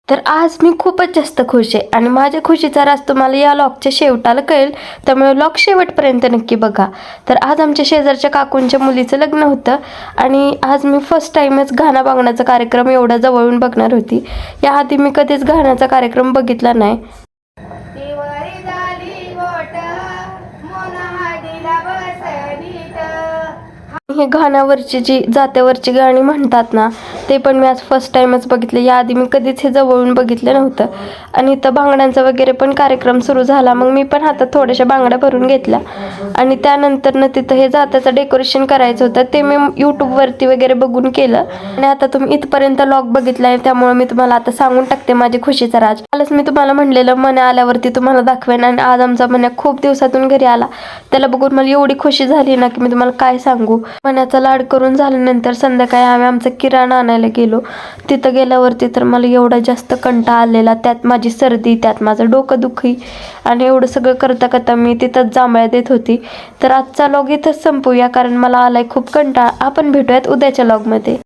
तर आज मी खूपच जास्त खुश आहे आणि माझ्या खुशीचा राज तुम्हाला या लॉगच्या शेवटाला कळेल, त्यामुळे लॉग शेवटपर्यंत नक्की बघा. तर आज आमच्या शेजारच्या काकूंच्या मुलीचं लग्न होतं आणि आज मी फर्स्ट टाईमच गाणं बघण्याचा कार्यक्रम एवढा जवळून बघणार होती. याआधी मी कधीच गाण्याचा कार्यक्रम बघितला नाही. हे गाण्यावरची जी जात्यावरची गाणी म्हणतात ना, ते पण मी आज फर्स्ट टाईमच बघितले. याआधी मी कधीच हे जवळून बघितलं नव्हतं. आणि इथं बांगड्यांचा वगैरे पण कार्यक्रम सुरू झाला. मग मी पण हातात थोड्याशा बांगड्या भरून घेतल्या आणि त्यानंतरनं तिथं हे जात्याचं डेकोरेशन करायचं होतं, ते मी यूट्यूबवरती वगैरे बघून केलं. आणि आता तुम्ही इथपर्यंत लॉग बघितला आहे, त्यामुळे मी तुम्हाला आता सांगून टाकते माझी खुशीचा राज. कालच मी तुम्हाला म्हणलेलं मन्या आल्यावरती तुम्हाला दाखवेन, आणि आज आमचा मन्या खूप दिवसातून घरी आला. त्याला बघून मला एवढी खुशी झाली ना की मी तुम्हाला काय सांगू. मन्याचा लाड करून झाल्यानंतर संध्याकाळी आम्ही आमचा किराणा आणायला गेलो. तिथं गेल्यावरती तर मला एवढा जास्त कंटाळा आलेला, त्यात माझी सर्दी, त्यात माझं डोकं दुखी, आणि एवढं सगळं करता करता मी तिथंच जांभळ्या देत होती. तर आजचा लॉग इथंच संपूया, कारण मला आलाय खूप कंटाळा. आपण भेटूयात उद्याच्या लॉगमध्ये.